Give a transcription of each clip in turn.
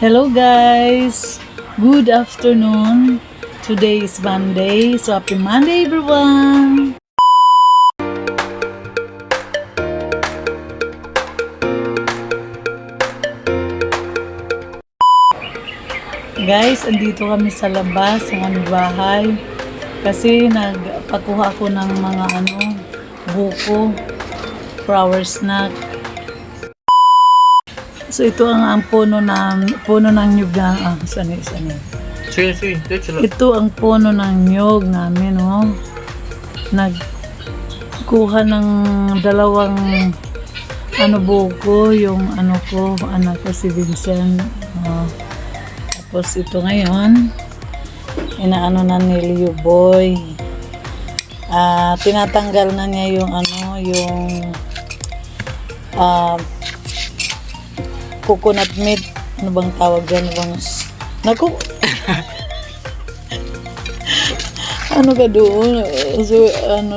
Hello guys! Good afternoon. Today is Monday. So happy Monday everyone! Guys, andito kami sa labas ng aming bahay. Kasi nagpakuha ako ng mga buko, flower snack. So ito ang puno ng nyug na sani. Sige, diretso lang. Ito ang puno ng nyug namin, oh. Nagkuha ng dalawang buko, yung anak ko si Vincent. Oh. Tapos ito ngayon, inaano na ni Leo Boy. Tinatanggal na niya yung coconut meat. Ano bang tawag dyan? Naku! Ano ka doon? So,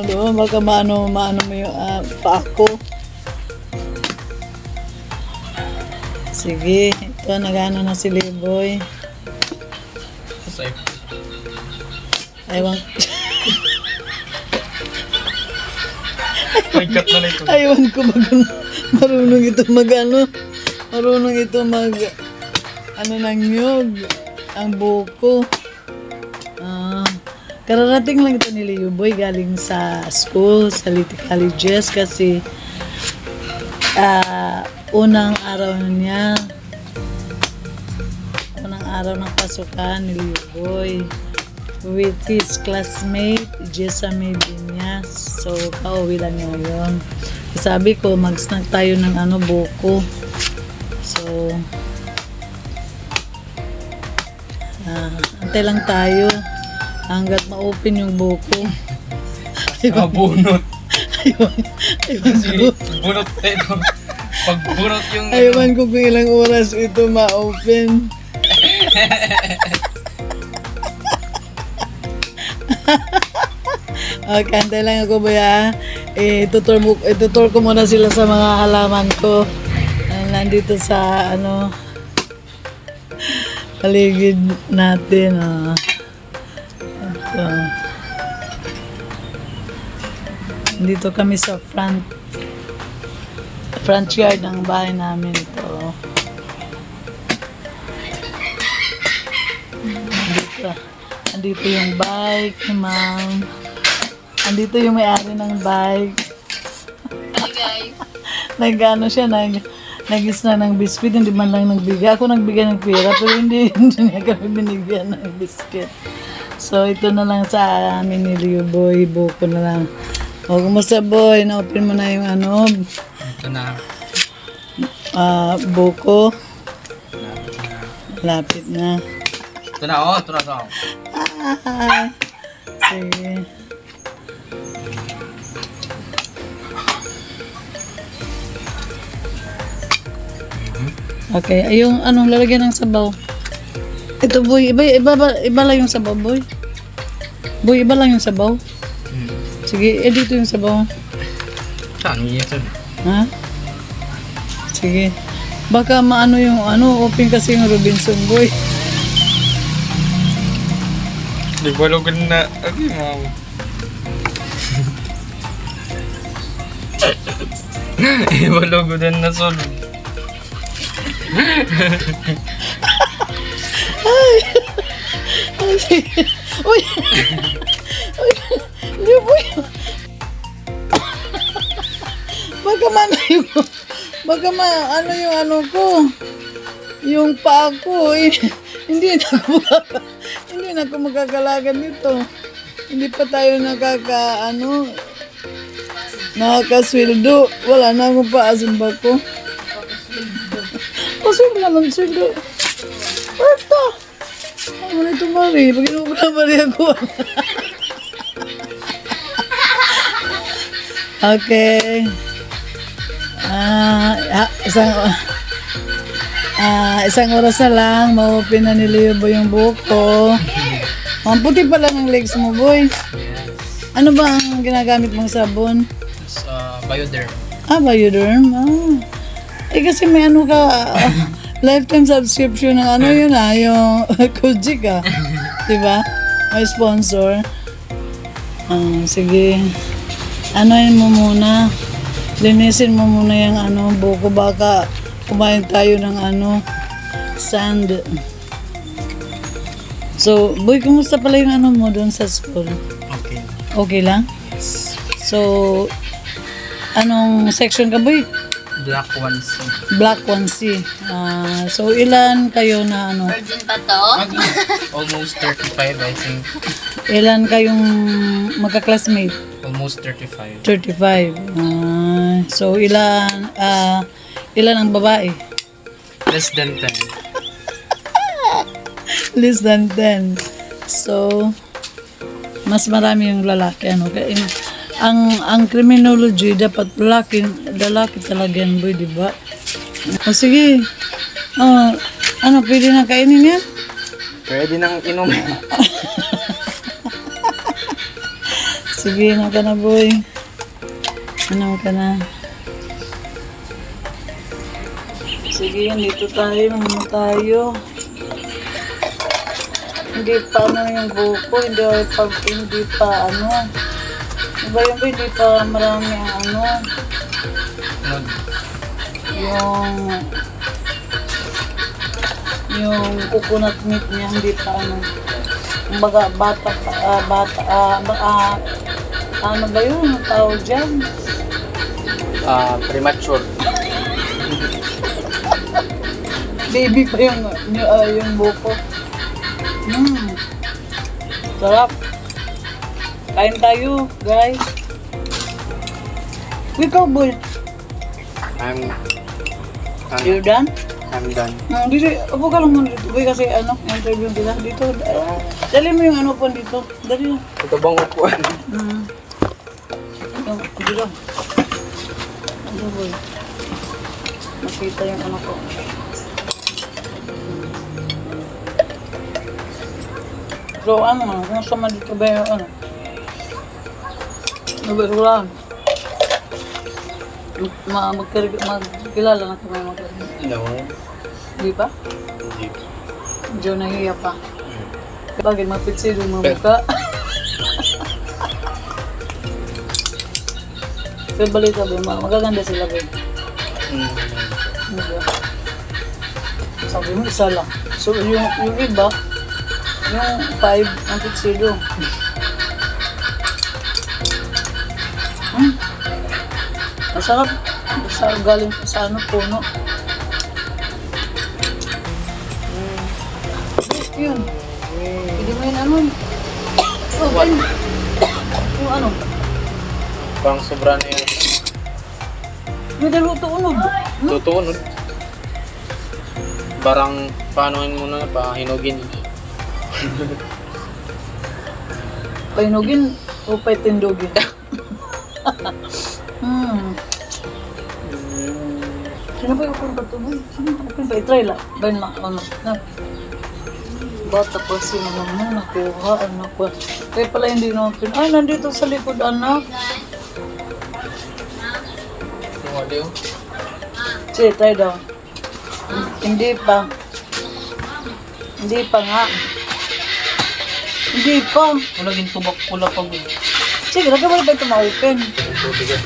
doon? Baka maano mo yung paa ko. Sige, ito nagano na si Liboy. Aywan. May cut na nito. Aywan ko marunong ito marunong ito ng nyug, ang buko. Kararating lang ito ni Leo Boy galing sa school, sa Liti Colleges kasi unang araw ng pasukan ni Leo Boy with his classmate Jessamine Dinyas. So pauwi lang niya ngayon. Sabi ko mag-snack tayo ng buko. So antay lang tayo hanggat ma-open yung buko. Bunot. Aywan Bunot ito. Pag bunot yung... Aywan ko kung ilang oras ito ma-open. Okay, antay lang ako ba? Itutur ko muna sila sa mga halaman ko. Nandito sa paligid natin. Ito. Dito kami sa front yard ng bahay namin ito. Andito yung bike ni Ma'am. Andito yung may-ari ng bike. Hi guys. Nag-ano siya, nag-isna ng biscuit, hindi man lang nagbigay. Ako nagbigay ng pera, pero hindi niya kami binigyan ng biscuit. So, ito na lang sa amin ni Leo Boy. Buko na lang. O, kumusta boy? Na-open mo na yung Ito na. buko. Lapit na. Ito na. Sige. Okay, yung lalagyan ng sabaw. Ito boy, iba lang yung sabaw boy. Boy, iba lang yung sabaw. Sige, dito yung sabaw. Saan niya ito? Ha? Sige. Baka maano yung open kasi yung Robinson boy. Di ba logan na? Okay, ma'am. Iba logo din na sol. Uy! Boy! Yung paa ko, hindi na ako magkakalagan nito. Hindi pa tayo nakakasweldo. Wala na akong paasin ba ko? Pasweldo naman, sweldo. Ito! Ano na ito, Mari? Pag-inubra Mari ako. Okay. Isang oras na lang, ma-open na ni Leo Boy yung buko. Ang puti pa lang ang legs mo, boy. Ano ba ang ginagamit mong sabon? Sa Bioderm. Bioderm? Kasi may lifetime subscription ng ano yun yung Kojik diba? May sponsor. Sige. Anoin mo muna. Linisin mo muna yung buko, baka kumain tayo ng sand. So, boy, kumusta pala yung mo doon sa school? Okay. Okay lang? So, anong section ka, boy? Black ones. Black 1C. So, ilan kayo na Virgin pa to? Almost 35, I think. Ilan kayong magka-classmate? Almost 35. 35. So, ilan ang babae? Less than 10. Less than 10. So, mas marami yung lalaki. Kaya, ang criminology, dapat lalaki talaga yan, boy, di ba? O sige. Pwede na kainin yan? Pwede nang inom. Sige, ka na, boy. Ka na. Sige, dito tayo. Muna tayo. Hindi pa yung buko. Hindi pa Diba yun ba, hindi pa marami ang yung coconut meat niya, hindi pa kumbaga bata ano ba yun, ang tawag dyan? Premature. Baby pa yung buko. Sarap. Kain tayo, guys. Ikaw, boy. You done? I'm done. Dito, upo ka lang muna dito. Boy, kasi interview kita. Dito, dali mo yung po dito. Dali lang. Ito bang upuan? Dito. Dito, boy. Makita yung ko. So, kung sama dito ba yung Nagbirulan. Magkilala na kami magkilala. No. Di ba? Hindi. Diyo nahiya pa. Bakit mapitsid yung mga mukha? Pero balita ba, magaganda sila ba? Diba? Sabi mo, isa lang. So, yung iba, yung 5 ang pitsido. Masarap. Masarap galing sa puno. Yun. Pwede mo yun What? Yung Pang sobra na yan. May daluto unog. Tutuunod. Barang paanoin mo na, pahinugin. Painugin o paitindugin? Sino ba yung kurba ito? Sino ba i-try lang? Bayan lang, bata pa sila naman, nakuha, anak ko. Kaya pala hindi naman nandito sa likod, anak. Yung audio? Sige, try daw. Hindi pa. Hindi pa nga. Hindi pa. Wala din tubak pula pa ba? Sige, lagyan mo ba ito ma-open? Tubigat.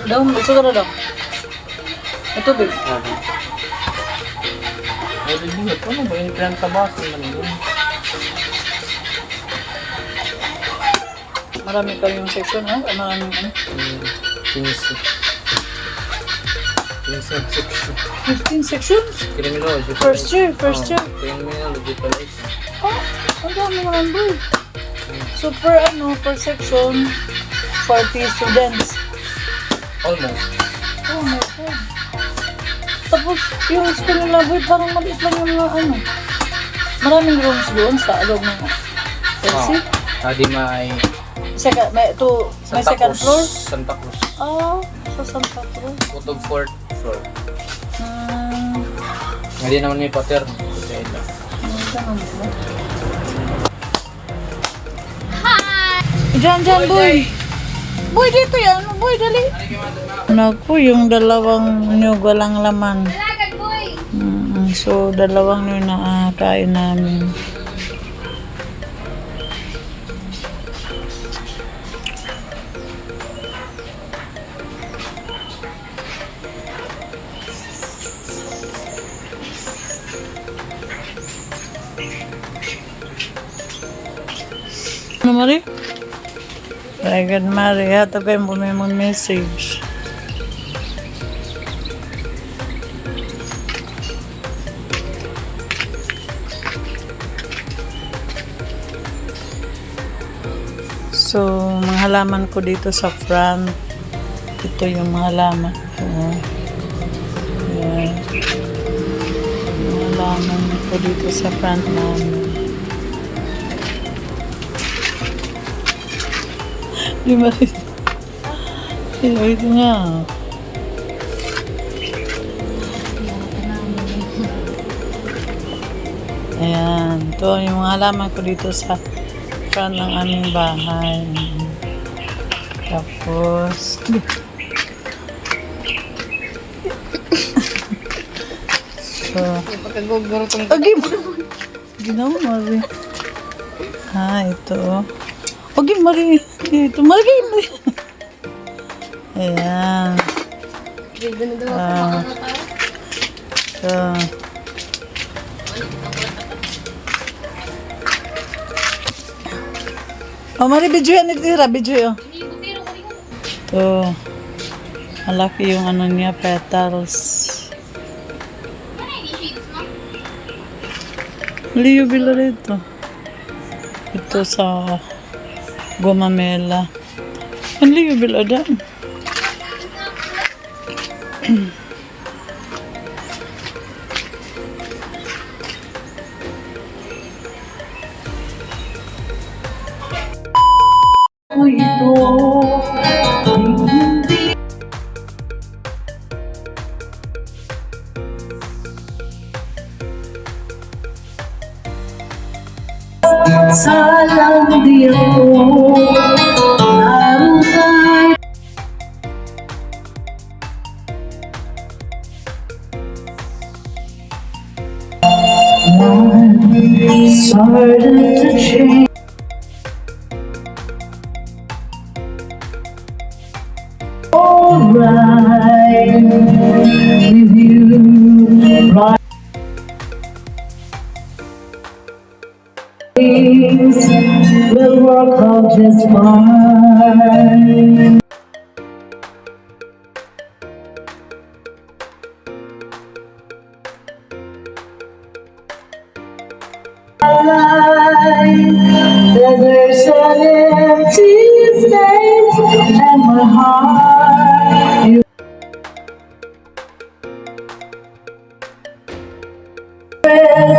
Daw, gusto ka na daw. Ito, babe. Ay, bigat. Ano ba? Yung pinantabas naman yun. Marami kayong section, ha? Maraming 15 section. 15 sections? Criminology. First year. Criminology pala ito. Ang dami naman, boy. So, per section, 40 students. Almost. Oh my God. Tapos, yung school nila, boy, parang maliit lang yung mga maraming rooms doon sa loob ng LC. Di may May second floor? Santa Cruz. Sa Santa Cruz. Out of 4th floor. Hindi naman may pattern. Diyan, boy. Boy, dito yan. Boy, dali. Naku, yung dalawang nyug walang laman. Dalagan, boy! So, dalawang yun na kain namin. Ano, Mari? Very good, Mari. Hato kayo mo may mong message. So, mga halaman ko dito sa front. Ito yung mga halaman ko. Ayan. Mga halaman ko dito sa front namin. Di ba ito? Ito nga. Ayan. Ito yung mga halaman ko dito sa front ng aming bahay. Tapos, so, Yung pagkaguguro tong okay mo. Ginawa, Mari. Ito. Okay, Mari. Ito, Mari. Ayan. Gildo na daw ako mga tao. So, oh, Mari, video yan itira. Video. Ito. Malaki yung ano niya, petals. Liyo bila rito. Ito sa Gumamela. Ang liyo bila dyan. Salang di ako narunay. Started to change. Alright with you, right? Will work out just fine. There's an empty space in my heart. You will